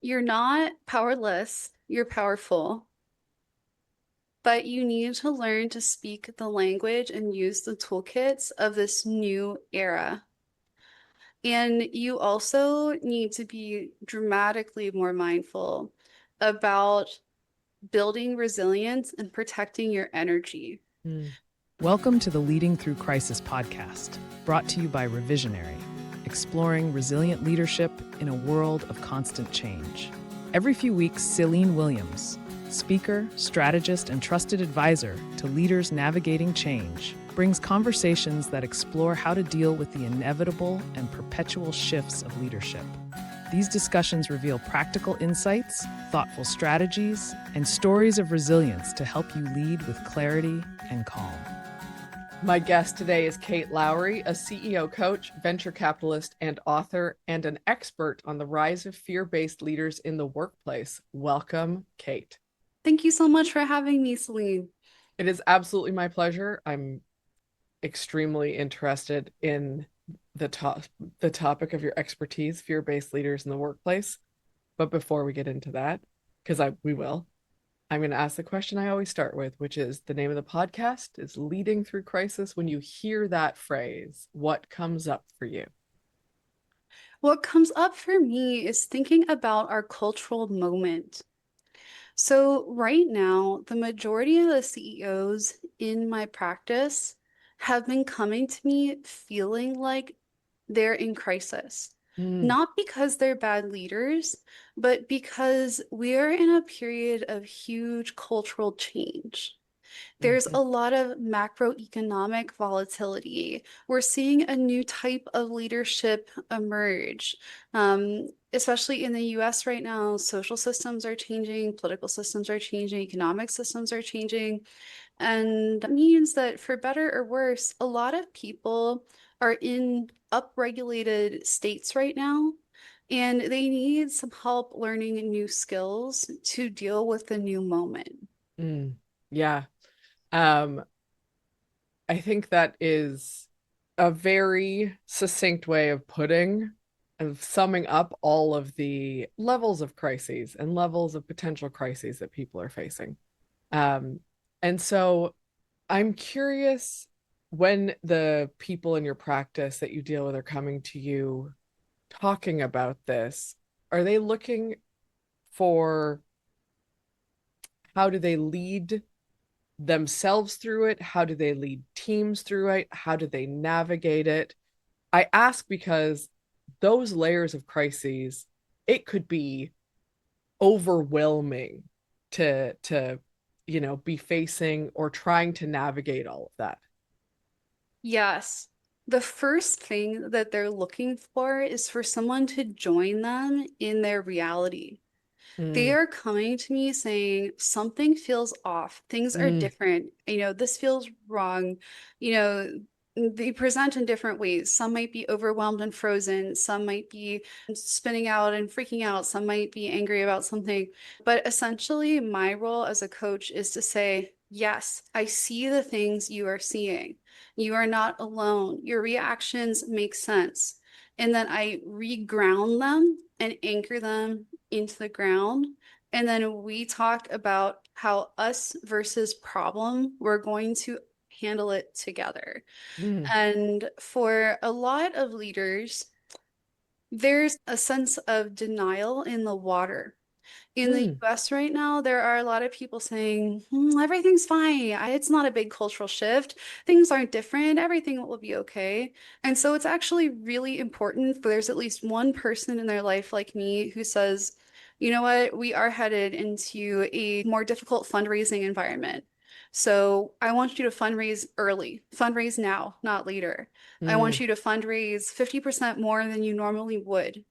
You're not powerless, you're powerful, but you need to learn to speak the language and use the toolkits of this new era. And you also need to be dramatically more mindful about building resilience and protecting your energy. Mm. Welcome to the Leading Through Crisis podcast, brought to you by Revisionary, exploring resilient leadership in a world of constant change. Every few weeks, Celine Williams, speaker, strategist, and trusted advisor to leaders navigating change, brings conversations that explore how to deal with the inevitable and perpetual shifts of leadership. These discussions reveal practical insights, thoughtful strategies, and stories of resilience to help you lead with clarity and calm. My guest today is Kate Lowry, a CEO coach, venture capitalist, and author, and an expert on the rise of fear-based leaders in the workplace. Welcome, Kate. Thank you so much for having me, Celine. It is absolutely my pleasure. I'm extremely interested in the topic of your expertise, fear-based leaders in the workplace. But before we get into that, because we will, I'm going to ask the question I always start with, which is the name of the podcast is Leading Through Crisis. When you hear that phrase, what comes up for you? What comes up for me is thinking about our cultural moment. So, right now, the majority of the CEOs in my practice have been coming to me feeling like they're in crisis. Mm, Not because they're bad leaders, but because we're in a period of huge cultural change. There's mhm, a lot of macroeconomic volatility. We're seeing a new type of leadership emerge. Especially in the US right now, social systems are changing, political systems are changing, economic systems are changing. And that means that for better or worse, a lot of people are in upregulated states right now, and they need some help learning new skills to deal with the new moment. mm. Yeah. Um, I think that is a very succinct way of summing up all of the levels of crises and levels of potential crises that people are facing. Um, and so I'm curious, when the people in your practice that you deal with are coming to you talking about this, are they looking for how do they lead themselves through it? How do they lead teams through it? How do they navigate it? I ask because those layers of crises, it could be overwhelming to be facing or trying to navigate all of that. Yes. The first thing that they're looking for is for someone to join them in their reality. They Mm, are coming to me saying something feels off. Things are mm, different. This feels wrong. You know, they present in different ways. Some might be overwhelmed and frozen. Some might be spinning out and freaking out. Some might be angry about something. But essentially, my role as a coach is to say, yes, I see the things you are seeing. You are not alone. Your reactions make sense. And then I reground them and anchor them into the ground. And then we talk about how us versus problem, we're going to handle it together. mm, And for a lot of leaders, there's a sense of denial in the water. In the mm, US right now, there are a lot of people saying, everything's fine. It's not a big cultural shift. Things aren't different. Everything will be okay. And so it's actually really important. There's at least one person in their life like me who says, you know what, we are headed into a more difficult fundraising environment. So I want you to fundraise early, fundraise now, not later. I want mm. you to fundraise 50% more than you normally would,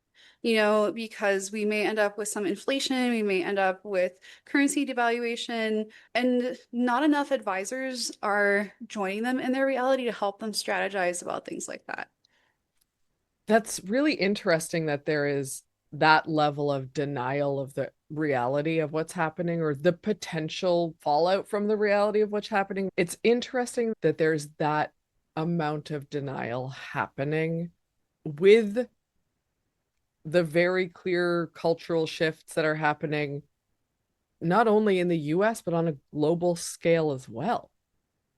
because we may end up with some inflation, we may end up with currency devaluation, and not enough advisors are joining them in their reality to help them strategize about things like that. That's really interesting that there is that level of denial of the reality of what's happening or the potential fallout from the reality of what's happening. It's interesting that there's that amount of denial happening with the very clear cultural shifts that are happening not only in the US, but on a global scale as well.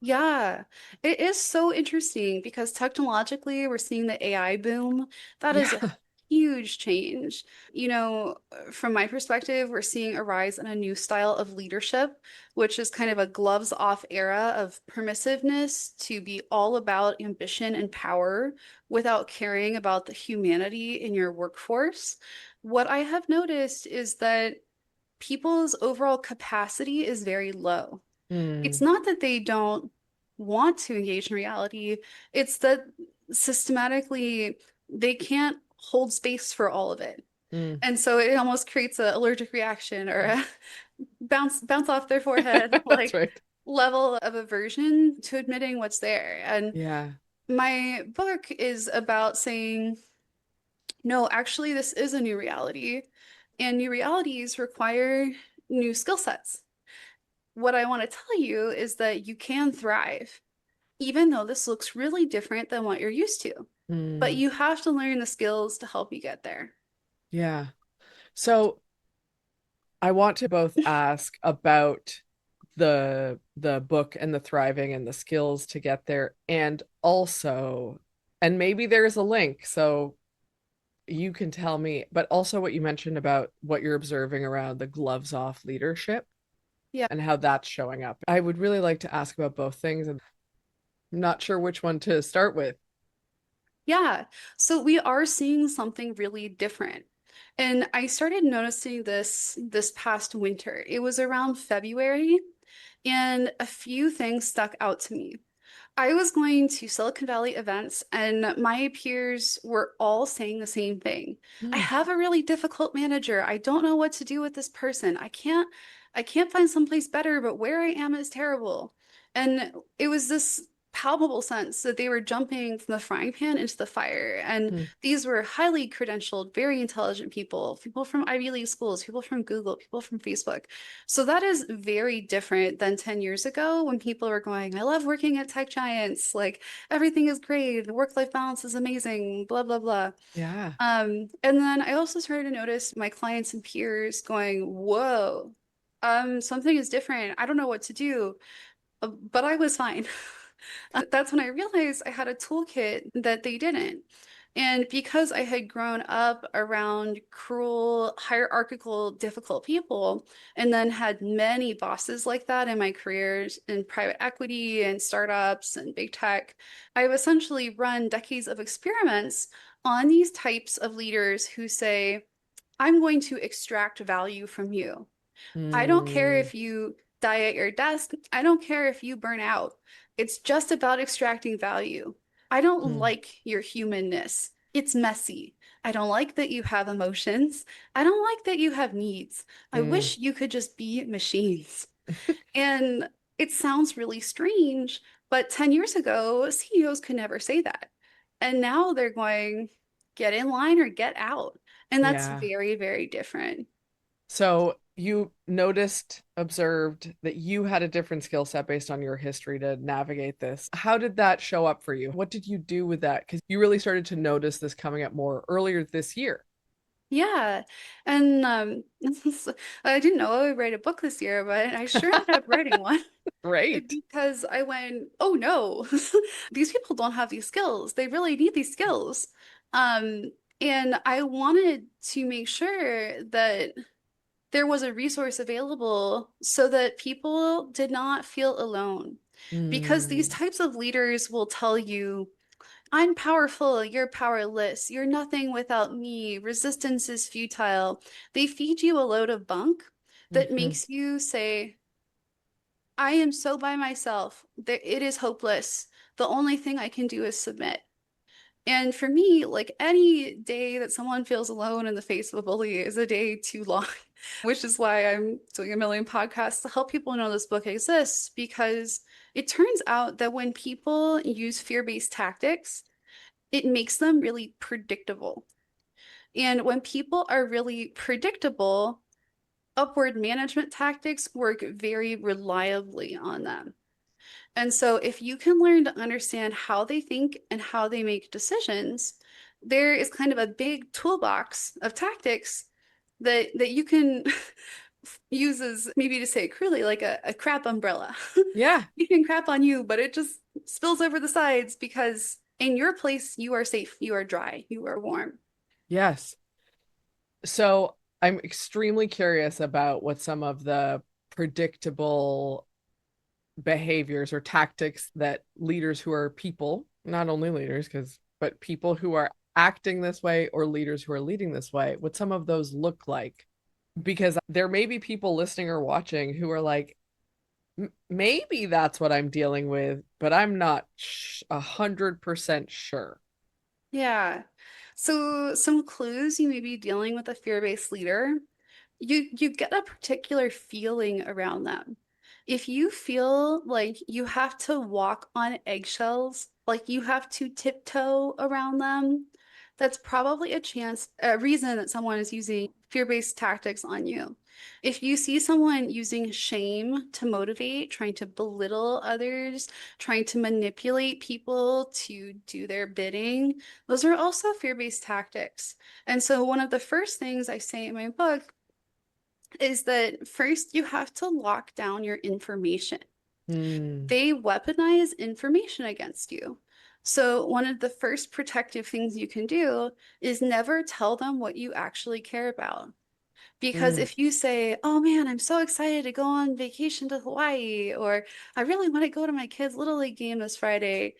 Yeah, it is so interesting because technologically we're seeing the AI boom. That is a Yeah. huge change. From my perspective, we're seeing a rise in a new style of leadership, which is kind of a gloves off era of permissiveness to be all about ambition and power without caring about the humanity in your workforce. What I have noticed is that people's overall capacity is very low. It's Mm, not that they don't want to engage in reality, it's that systematically they can't hold space for all of it. mm. And so it almost creates an allergic reaction or a bounce off their forehead That's like right. level of aversion to admitting what's there. And Yeah. my book is about saying, no, actually, this is a new reality, and new realities require new skill sets. What I want to tell you is that you can thrive, even though this looks really different than what you're used to. But Mm, you have to learn the skills to help you get there. yeah. So I want to both ask about the book and the thriving and the skills to get there, and also, and maybe there's a link, so you can tell me, but also what you mentioned about what you're observing around the gloves off leadership Yeah. and how that's showing up. I would really like to ask about both things, and I'm not sure which one to start with. Yeah. So we are seeing something really different. And I started noticing this past winter. It was around February, and a few things stuck out to me. I was going to Silicon Valley events, and my peers were all saying the same thing. I Mm, have a really difficult manager. I don't know what to do with this person. I can't find someplace better, but where I am is terrible. And it was this palpable sense that they were jumping from the frying pan into the fire. And mm, these were highly credentialed, very intelligent people, people from Ivy League schools, people from Google, people from Facebook. So that is very different than 10 years ago when people were going, I love working at tech giants. Like everything is great. The work-life balance is amazing, blah, blah, blah. yeah. And then I also started to notice my clients and peers going, whoa, something is different. I don't know what to do. But I was fine. That's when I realized I had a toolkit that they didn't. And because I had grown up around cruel, hierarchical, difficult people, and then had many bosses like that in my careers in private equity and startups and big tech, I've essentially run decades of experiments on these types of leaders who say, I'm going to extract value from you. I don't care Mm, if you die at your desk. I don't care if you burn out. It's just about extracting value. I don't mm, like your humanness. It's messy. I don't like that you have emotions. I don't like that you have needs. I mm, wish you could just be machines. And it sounds really strange, but 10 years ago, CEOs could never say that. And now they're going, get in line or get out. And that's yeah. very, very different. So you noticed, observed that you had a different skill set based on your history to navigate this. How did that show up for you? What did you do with that? Because you really started to notice this coming up more earlier this year. Yeah. And I didn't know I would write a book this year, but I sure ended up writing one Great. because I went, oh no, these people don't have these skills. They really need these skills. Um, and I wanted to make sure that there was a resource available so that people did not feel alone. Because these Mm, types of leaders will tell you, I'm powerful, you're powerless, you're nothing without me, resistance is futile. They feed you a load of bunk that mhm, makes you say, I am so by myself, that it is hopeless. The only thing I can do is submit. And for me, like any day that someone feels alone in the face of a bully is a day too long, which is why I'm doing a million podcasts to help people know this book exists, because it turns out that when people use fear-based tactics, it makes them really predictable. And when people are really predictable, upward management tactics work very reliably on them. And so if you can learn to understand how they think and how they make decisions, there is kind of a big toolbox of tactics that you can use as, maybe to say it crudely, like a crap umbrella. Yeah. You can crap on you, but it just spills over the sides because in your place, you are safe, you are dry, you are warm. Yes. So I'm extremely curious about what some of the predictable behaviors or tactics that leaders who are people, not only leaders, but people who are acting this way or leaders who are leading this way, what some of those look like. Because there may be people listening or watching who are like, maybe that's what I'm dealing with, but I'm not 100% sure. Yeah. So some clues you may be dealing with a fear-based leader. You get a particular feeling around them. If you feel like you have to walk on eggshells, like you have to tiptoe around them, that's probably a reason that someone is using fear-based tactics on you. If you see someone using shame to motivate, trying to belittle others, trying to manipulate people to do their bidding, those are also fear-based tactics. And so one of the first things I say in my book is that first you have to lock down your information. Hmm. They weaponize information against you. So one of the first protective things you can do is never tell them what you actually care about. Because Hmm. if you say, oh man, I'm so excited to go on vacation to Hawaii, or I really want to go to my kid's Little League game this Friday,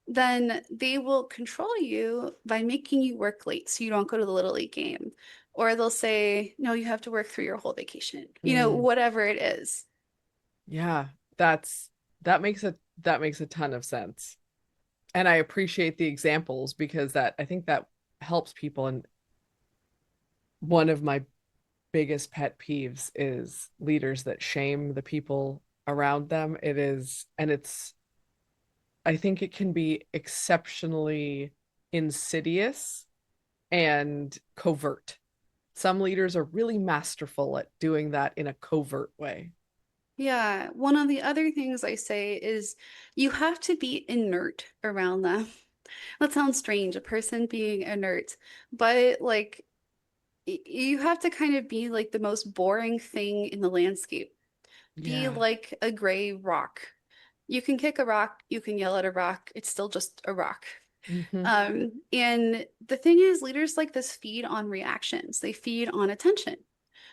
then they will control you by making you work late so you don't go to the Little League game. Or they'll say, no, you have to work through your whole vacation, Hmm. whatever it is. Yeah, that's that makes a ton of sense. And I appreciate the examples because that I think that helps people. And one of my biggest pet peeves is leaders that shame the people around them. It is, and it's, I think it can be exceptionally insidious and covert. Some leaders are really masterful at doing that in a covert way. Yeah, one of the other things I say is you have to be inert around them. That sounds strange, a person being inert, but like you have to kind of be like the most boring thing in the landscape. Be Yeah. like a gray rock. You can kick a rock, you can yell at a rock, it's still just a rock. Hmm. And the thing is, leaders like this feed on reactions, they feed on attention.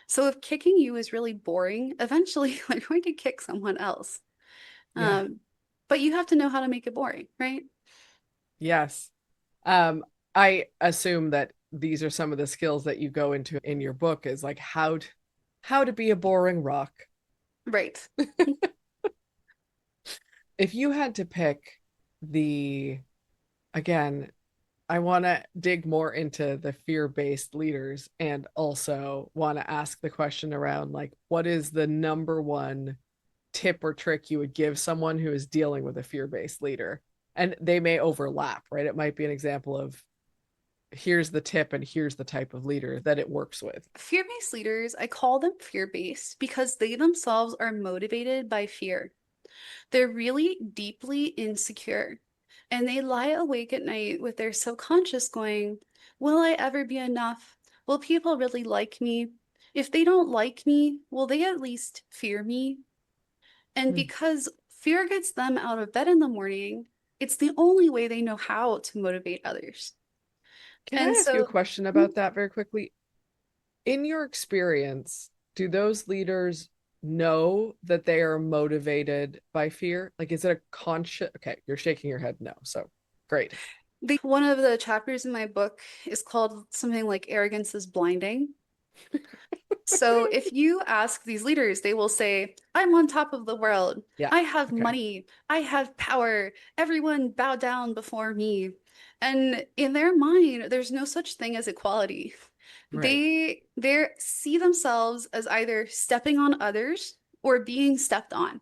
So if kicking you is really boring, eventually they're going to kick someone else. Yeah. Um, but you have to know how to make it boring, right? Yes. Um, I assume that these are some of the skills that you go into in your book is like how to be a boring rock. Right. If you had to pick the again, I want to dig more into the fear-based leaders and also want to ask the question around like what is the number one tip or trick you would give someone who is dealing with a fear-based leader? And they may overlap, right? It might be an example of here's the tip and here's the type of leader that it works with. Fear-based leaders, I call them fear-based because they themselves are motivated by fear. They're really deeply insecure and they lie awake at night with their subconscious going, will I ever be enough? Will people really like me? If they don't like me, will they at least fear me? And Hmm. because fear gets them out of bed in the morning, it's the only way they know how to motivate others. Can And I ask you a so, question mm, about that very quickly? In your experience, do those leaders know that they are motivated by fear? Like, is it a conscious? Okay, you're shaking your head no. So great. one of the chapters in my book is called something like Arrogance is Blinding. So if you ask these leaders, they will say, I'm on top of the world. Yeah. I have Okay. money. I have power. Everyone bow down before me. And in their mind, there's no such thing as equality. Right. They see themselves as either stepping on others or being stepped on.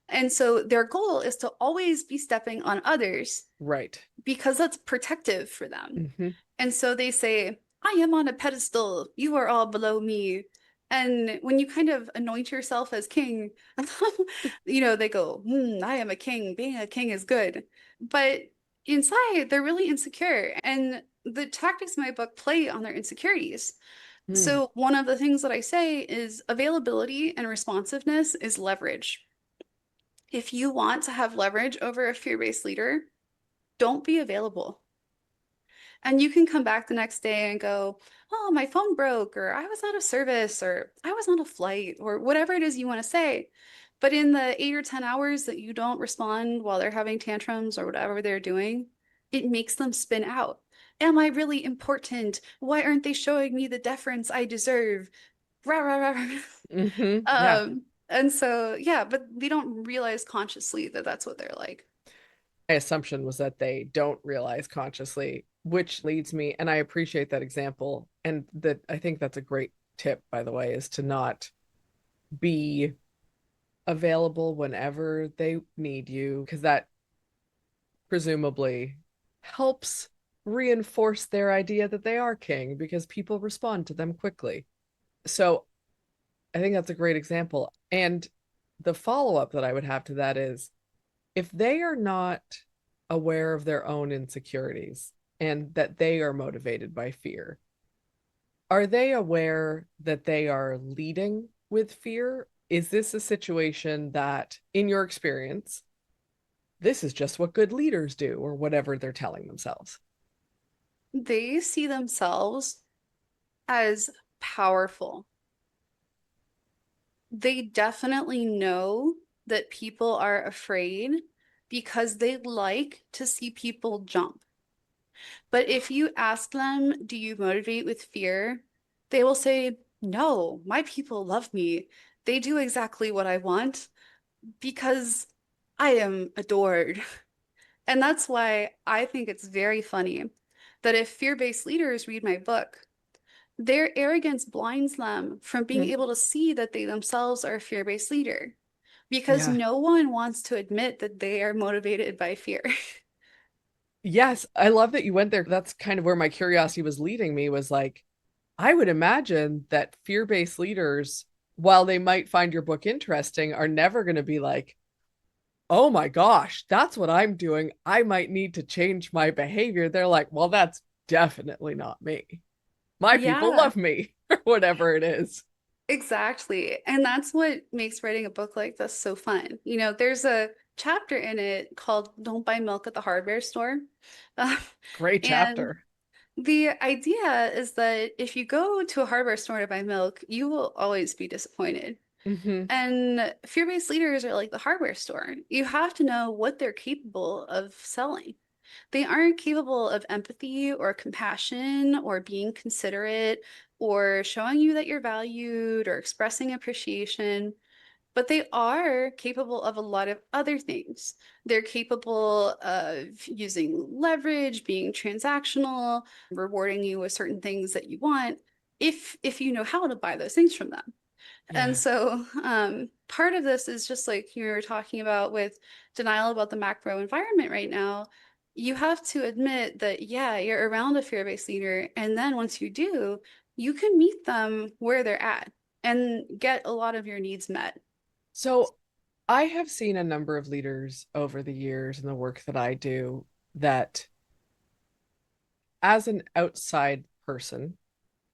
And so their goal is to always be stepping on others Right. because that's protective for them. Hmm. And so they say, I am on a pedestal, you are all below me. And when you kind of anoint yourself as king, they go, I am a king. Being a king is good. But inside they're really insecure. And the tactics in my book play on their insecurities. Hmm. So one of the things that I say is availability and responsiveness is leverage. If you want to have leverage over a fear-based leader, don't be available. And you can come back the next day and go, oh, my phone broke, or I was out of service, or I was on a flight, or whatever it is you want to say. But in the 8 or 10 hours that you don't respond while they're having tantrums or whatever they're doing, it makes them spin out. Am I really important? Why aren't they showing me the deference I deserve? Rah, rah, rah, rah. Yeah. And so, yeah, but they don't realize consciously that that's what they're like. My assumption was that they don't realize consciously, which leads me, and I appreciate that example. And that I think that's a great tip, by the way, is to not be available whenever they need you, because that presumably helps reinforce their idea that they are king because people respond to them quickly. So I think that's a great example. And the follow up that I would have to that is if they are not aware of their own insecurities and that they are motivated by fear, are they aware that they are leading with fear? Is this a situation that, in your experience, this is just what good leaders do, or whatever they're telling themselves? They see themselves as powerful. They definitely know that people are afraid because they like to see people jump. But if you ask them, do you motivate with fear? They will say, no, my people love me. They do exactly what I want because I am adored. And that's why I think it's very funny that if fear-based leaders read my book, their arrogance blinds them from being Mhm. able to see that they themselves are a fear-based leader because Yeah. no one wants to admit that they are motivated by fear. Yes, I love that you went there. That's kind of where my curiosity was leading me, was like, I would imagine that fear-based leaders, while they might find your book interesting, are never going to be like, oh my gosh, that's what I'm doing. I might need to change my behavior. They're like, well, that's definitely not me. My people Yeah, love me, or whatever it is. exactly. And that's what makes writing a book like this so fun. There's a chapter in it called Don't Buy Milk at the Hardware Store. Uh, Great and chapter. the idea is that if you go to a hardware store to buy milk, you will always be disappointed. Hmm. And fear-based leaders are like the hardware store. You have to know what they're capable of selling. They aren't capable of empathy or compassion or being considerate or showing you that you're valued or expressing appreciation, but they are capable of a lot of other things. They're capable of using leverage, being transactional, rewarding you with certain things that you want if you know how to buy those things from them. And Yeah. so part of this is just like you were talking about with denial about the macro environment right now. You have to admit that, yeah, you're around a fear-based leader. And then once you do, you can meet them where they're at and get a lot of your needs met. So I have seen a number of leaders over the years in the work that I do that, as an outside person,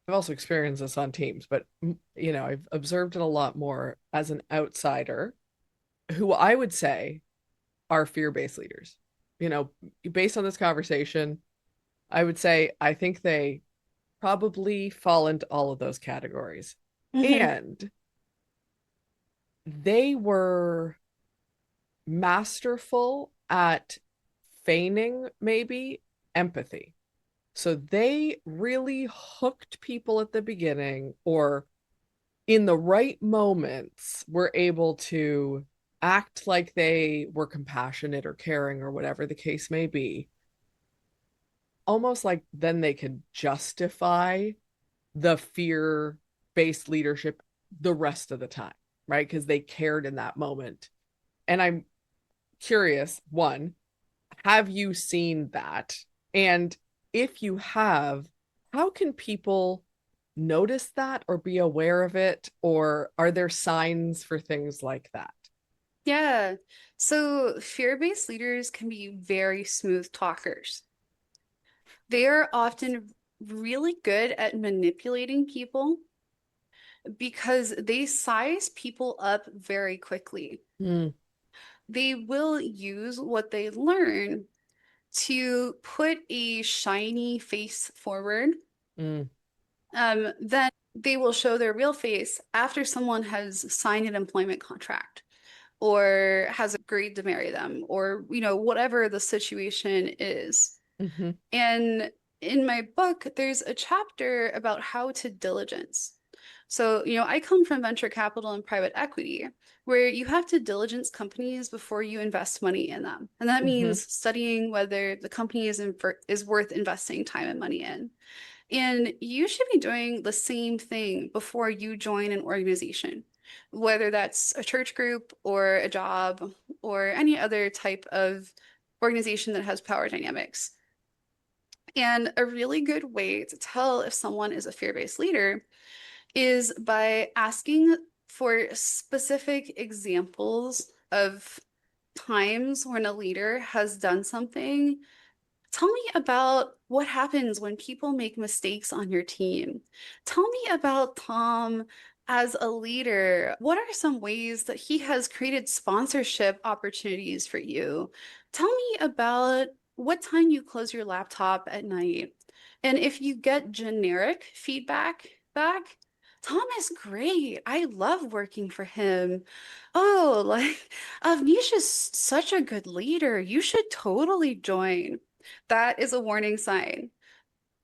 I've also experienced this on teams, but I've observed it a lot more as an outsider, who I would say are fear-based leaders. You know, based on this conversation, I would say I think they probably fall into all of those categories. Mhm. And they were masterful at feigning maybe empathy. So they really hooked people at the beginning, or in the right moments were able to act like they were compassionate or caring or whatever the case may be. Almost like then they could justify the fear based leadership the rest of the time, right? Because they cared in that moment. And I'm curious, one, have you seen that? And if you have, how can people notice that or be aware of it? Or are there signs for things like that? Yeah. So fear-based leaders can be very smooth talkers. They are often really good at manipulating people because they size people up very quickly. Mm, They will use what they learn to put a shiny face forward. mm, Then they will show their real face after someone has signed an employment contract or has agreed to marry them or, whatever the situation is. hmm And in my book, there's a chapter about how to diligence. So, I come from venture capital and private equity, where you have to diligence companies before you invest money in them. And that hmm means studying whether the company is worth investing time and money in. And you should be doing the same thing before you join an organization, whether that's a church group or a job or any other type of organization that has power dynamics. And a really good way to tell if someone is a fear-based leader is by asking for specific examples of times when a leader has done something. Tell me about what happens when people make mistakes on your team. Tell me about Tom as a leader. What are some ways that he has created sponsorship opportunities for you? Tell me about what time you close your laptop at night. And if you get generic feedback back, Tom is great. I love working for him. Oh, like Avnish is such a good leader. You should totally join. That is a warning sign.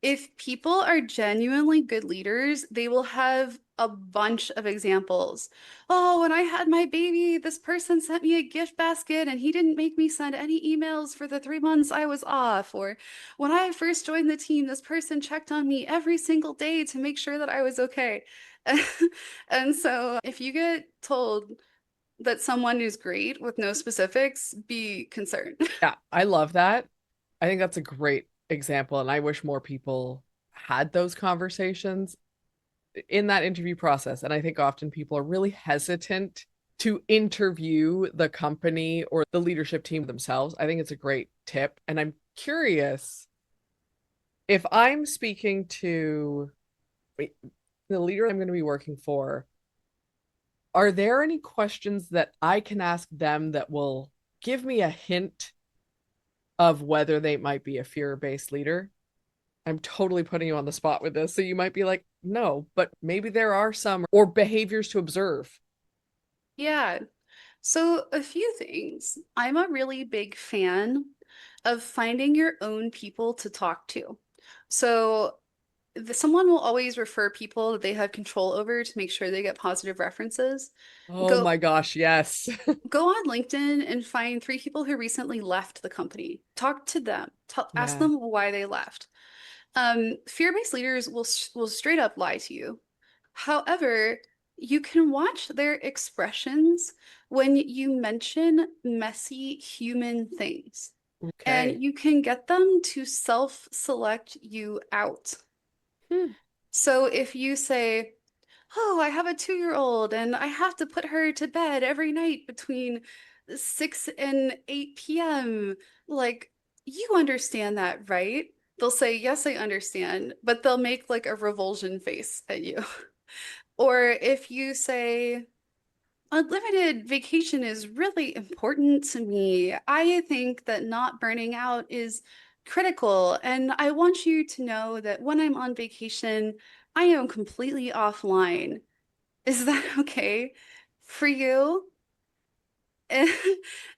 If people are genuinely good leaders, they will have a bunch of examples. Oh, when I had my baby, this person sent me a gift basket and he didn't make me send any emails for the 3 months I was off. Or when I first joined the team, this person checked on me every single day to make sure that I was okay. And so if you get told that someone is great with no specifics, be concerned. Yeah, I love that. I think that's a great example, and I wish more people had those conversations in that interview process. And I think often people are really hesitant to interview the company or the leadership team themselves. I think it's a great tip. And I'm curious if I'm speaking to the leader I'm going to be working for, are there any questions that I can ask them that will give me a hint of whether they might be a fear-based leader? I'm totally putting you on the spot with this. So you might be like, no, but maybe there are some or behaviors to observe. Yeah. So, a few things. I'm a really big fan of finding your own people to talk to. So, someone will always refer people that they have control over to make sure they get positive references. Oh Go my gosh, yes. go on LinkedIn and find 3 people who recently left the company. Talk to them. Ask Yeah. them why they left. Fear-based leaders will straight up lie to you. However, you can watch their expressions when you mention messy human things, Okay. and you can get them to self-select you out. Hmm. So if you say, oh, I have a 2-year-old and I have to put her to bed every night between 6 and 8 p.m., like, you understand that, right? They'll say, yes, I understand, but they'll make like a revulsion face at you. Or if you say, unlimited vacation is really important to me. I think that not burning out is critical. And I want you to know that when I'm on vacation, I am completely offline. Is that okay for you? And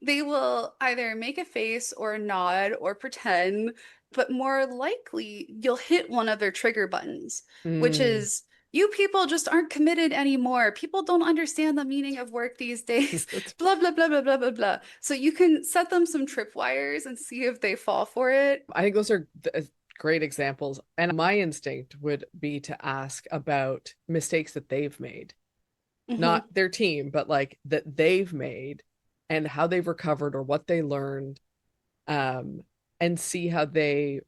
they will either make a face or nod or pretend, but more likely you'll hit one of their trigger buttons, which Mm. is you people just aren't committed anymore. People don't understand the meaning of work these days. That's, Blah, blah, blah, blah, blah, blah, blah. So you can set them some tripwires and see if they fall for it. I think those are great examples. And my instinct would be to ask about mistakes that they've made, Mhm. not their team, but like that they've made and how they've recovered or what they learned, um, and see how they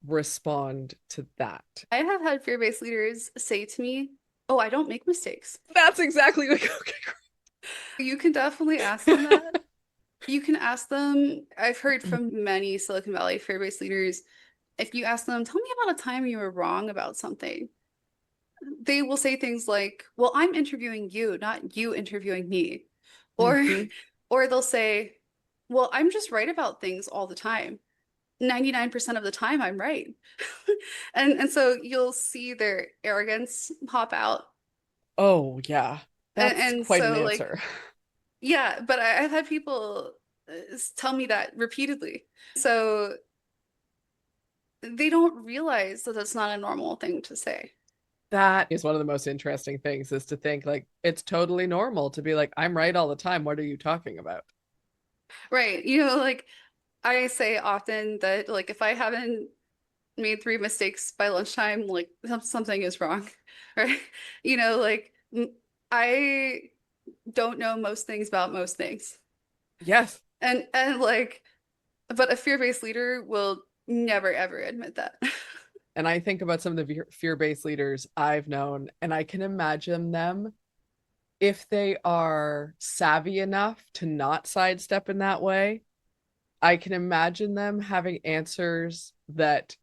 respond to that. I have had fear-based leaders say to me, oh, I don't make mistakes. That's exactly like, okay, You can definitely ask them that. You can ask them, I've heard from many Silicon Valley fear-based leaders, if you ask them, tell me about a time you were wrong about something, they will say things like, well, I'm interviewing you, not you interviewing me. Or Hmm. or they'll say, well, I'm just right about things all the time. 99% of the time I'm right. And so you'll see their arrogance pop out. Oh, yeah. That's And quite an so like answer. yeah, but I've had people tell me that repeatedly. So they don't realize that that's not a normal thing to say. That is one of the most interesting things is to think like it's totally normal to be like, I'm right all the time. What are you talking about? Right. Like I say often that like if I haven't made three mistakes by lunchtime, like something is wrong. Right. Like I don't know most things about most things. Yes. And like, but a fear-based leader will never ever admit that. And I think about some of the fear-based leaders I've known, and I can imagine them if they are savvy enough to not sidestep in that way. I can imagine them having answers that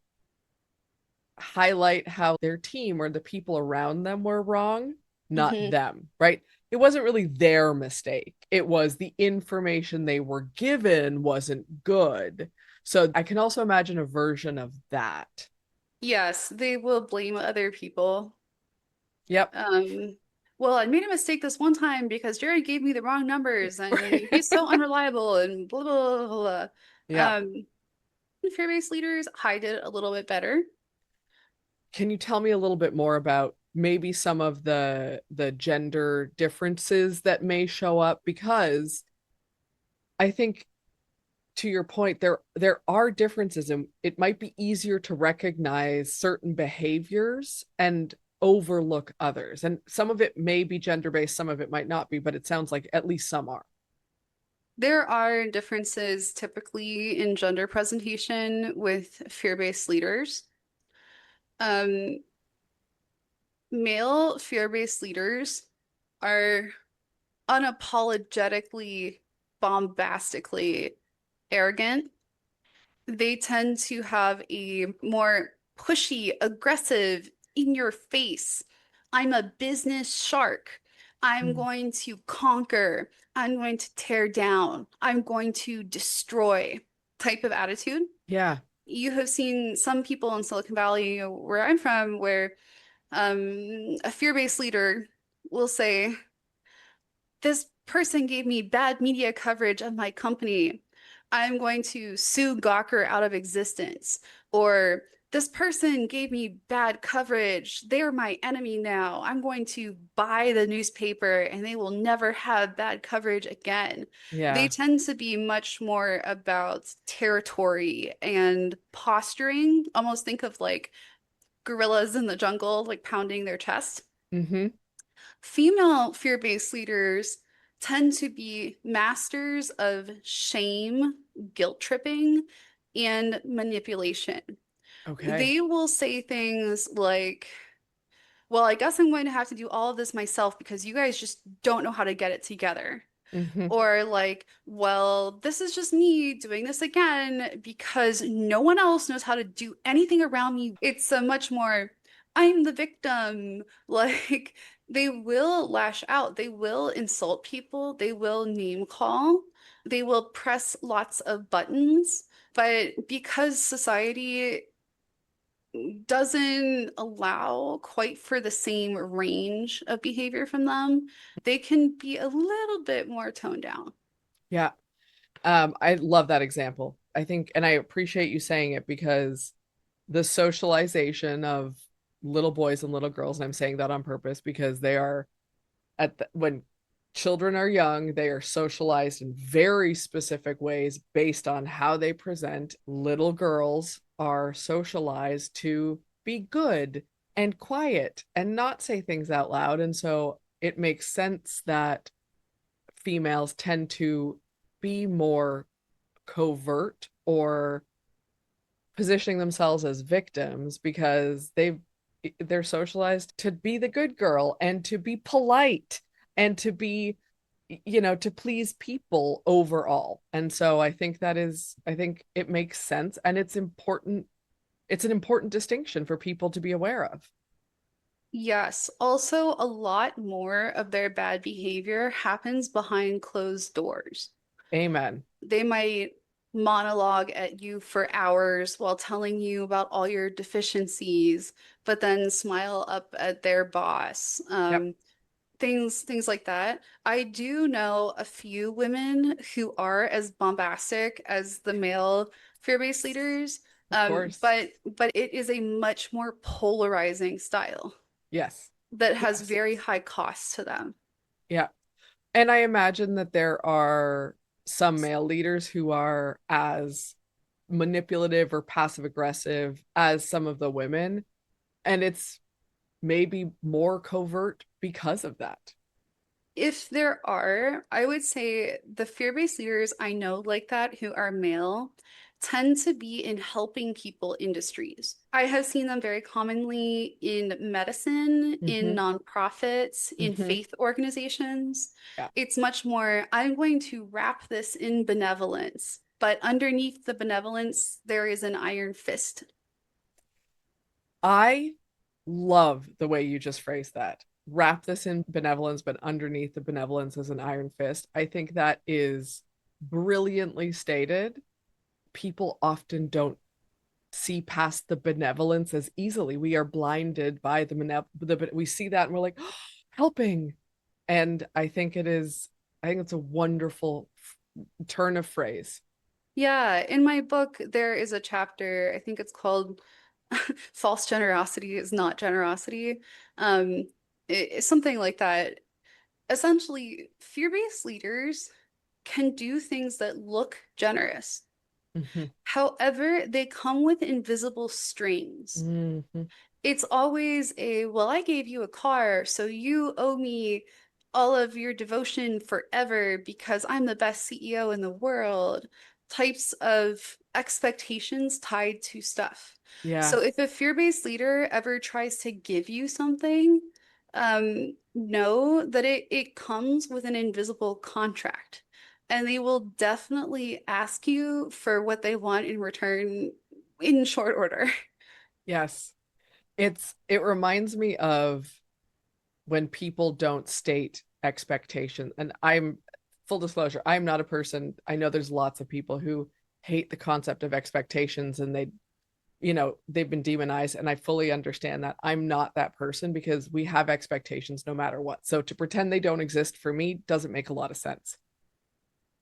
highlight how their team or the people around them were wrong, not Hmm. them, right? It wasn't really their mistake. It was the information they were given wasn't good. So I can also imagine a version of that. Yes, they will blame other people. Yep. Um, well, I made a mistake this one time because Jared gave me the wrong numbers and he's so unreliable and blah blah blah blah. Yeah. Um, fear-based leaders hide it a little bit better. Can you tell me a little bit more about maybe some of the gender differences that may show up? Because I think to your point, there are differences, and it might be easier to recognize certain behaviors and overlook others. And some of it may be gender based, some of it might not be, but it sounds like at least some are. There are differences typically in gender presentation with fear-based leaders. Um, Male fear-based leaders are unapologetically, bombastically arrogant. They tend to have a more pushy, aggressive, in your face. I'm a business shark. I'm Mm. going to conquer. I'm going to tear down. I'm going to destroy type of attitude. Yeah. You have seen some people in Silicon Valley, where I'm from, where a fear-based leader will say, this person gave me bad media coverage of my company. I'm going to sue Gawker out of existence. Or this person gave me bad coverage. They're my enemy now. I'm going to buy the newspaper and they will never have bad coverage again. They Yeah. tend to be much more about territory and posturing. Almost think of like gorillas in the jungle, like pounding their chest. Mm-hmm. Female fear-based leaders tend to be masters of shame, guilt tripping, and manipulation. Okay. They will say things like, well, I guess I'm going to have to do all of this myself because you guys just don't know how to get it together. Mm-hmm. Or like, well, this is just me doing this again because no one else knows how to do anything around me. It's a much more, I'm the victim. Like, they will lash out. They will insult people. They will name call. They will press lots of buttons. But because society doesn't allow quite for the same range of behavior from them, they can be a little bit more toned down. Yeah. I love that example. I think, and I appreciate you saying it because the socialization of little boys and little girls, and I'm saying that on purpose because they are when children are young, they are socialized in very specific ways based on how they present. Little girls are socialized to be good and quiet and not say things out loud. And so it makes sense that females tend to be more covert or positioning themselves as victims because they're socialized to be the good girl and to be polite and to be to please people overall. And so I think it makes sense, and it's important. It's an important distinction for people to be aware of. Yes. Also, a lot more of their bad behavior happens behind closed doors. Amen. They might monologue at you for hours while telling you about all your deficiencies, but then smile up at their boss. Yep, Things like that. I do know a few women who are as bombastic as the male fear-based leaders, of course. but it is a much more polarizing style Yes. that has Yes. very high costs to them. Yeah. And I imagine that there are some male leaders who are as manipulative or passive aggressive as some of the women, and it's maybe more covert because of that. If there are, I would say the fear-based leaders I know like that who are male tend to be in helping people industries. I have seen them very commonly in medicine, in Mm-hmm. nonprofits, in Mm-hmm. faith organizations. Yeah. It's much more, I'm going to wrap this in benevolence, but underneath the benevolence, there is an iron fist. I love the way you just phrased that. Wrap this in benevolence, but underneath the benevolence is an iron fist. I think that is brilliantly stated. People often don't see past the benevolence as easily. We are blinded by we see that and we're like, oh, helping. And I think it's a wonderful turn of phrase. Yeah, in my book, there is a chapter, I think it's called False Generosity is Not Generosity. Um, it's something like that. Essentially, fear-based leaders can do things that look generous. Mm-hmm. However, they come with invisible strings. Mm-hmm. It's always a, well, I gave you a car, so you owe me all of your devotion forever because I'm the best CEO in the world, types of expectations tied to stuff. Yeah. So if a fear-based leader ever tries to give you something, know that it comes with an invisible contract. And they will definitely ask you for what they want in return in short order. Yes. It reminds me of when people don't state expectation. And I'm full disclosure, I'm not a person. I know there's lots of people who hate the concept of expectations, and they've been demonized, and I fully understand that. I'm not that person because we have expectations no matter what. So to pretend they don't exist for me doesn't make a lot of sense.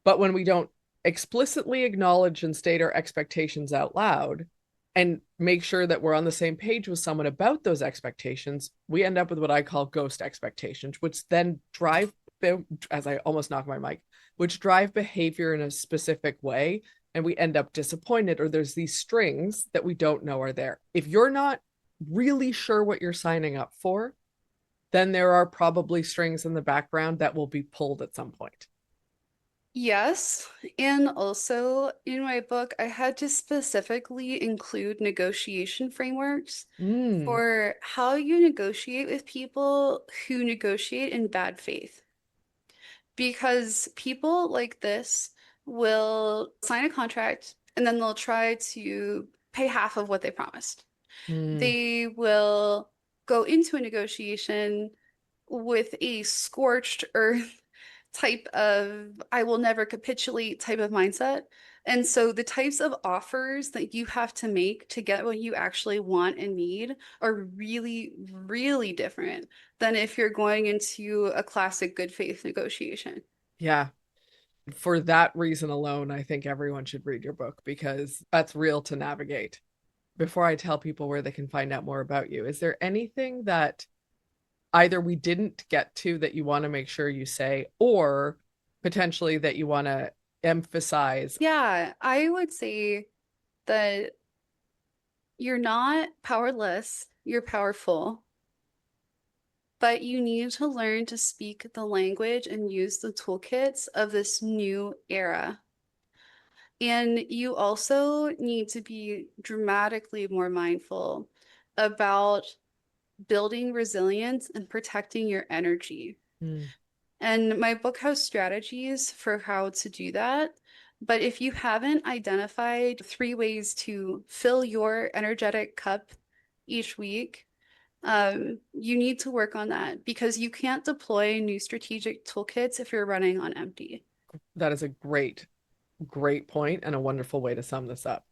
But when we don't explicitly acknowledge and state our expectations out loud and make sure that we're on the same page with someone about those expectations, we end up with what I call ghost expectations, which then drive, as I almost knock my mic, which drive behavior in a specific way. And we end up disappointed, or there's these strings that we don't know are there. If you're not really sure what you're signing up for, then there are probably strings in the background that will be pulled at some point. Yes, and also in my book, I had to specifically include negotiation frameworks Mm, for how you negotiate with people who negotiate in bad faith. Because people like this will sign a contract and then they'll try to pay half of what they promised. mm, They will go into a negotiation with a scorched earth type of I will never capitulate type of mindset. And so the types of offers that you have to make to get what you actually want and need are really, really different than if you're going into a classic good faith negotiation. yeah. For that reason alone, I think everyone should read your book because that's real to navigate. Before I tell people where they can find out more about you, is there anything that either we didn't get to that you want to make sure you say, or potentially that you want to emphasize? Yeah, I would say that you're not powerless, you're powerful, but you need to learn to speak the language and use the toolkits of this new era. And you also need to be dramatically more mindful about building resilience and protecting your energy. Hmm. And my book has strategies for how to do that. But if you haven't identified 3 ways to fill your energetic cup each week, you need to work on that because you can't deploy new strategic toolkits if you're running on empty. That is a great, great point and a wonderful way to sum this up.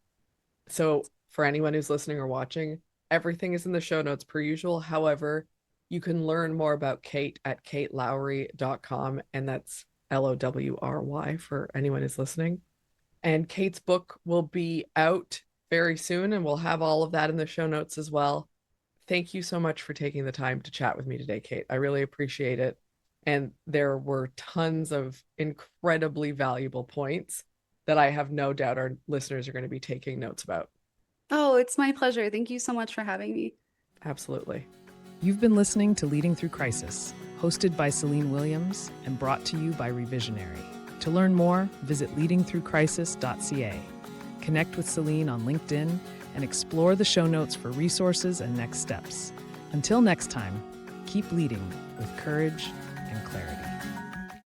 So, for anyone who's listening or watching, everything is in the show notes per usual. However, you can learn more about Kate at katelowry.com, and that's Lowry for anyone who's listening. And Kate's book will be out very soon, and we'll have all of that in the show notes as well. Thank you so much for taking the time to chat with me today, Kate. I really appreciate it. And there were tons of incredibly valuable points that I have no doubt our listeners are going to be taking notes about. Oh, it's my pleasure. Thank you so much for having me. Absolutely. You've been listening to Leading Through Crisis, hosted by Celine Williams and brought to you by Revisionary. To learn more, visit leadingthroughcrisis.ca. Connect with Celine on LinkedIn and explore the show notes for resources and next steps. Until next time, keep leading with courage and clarity.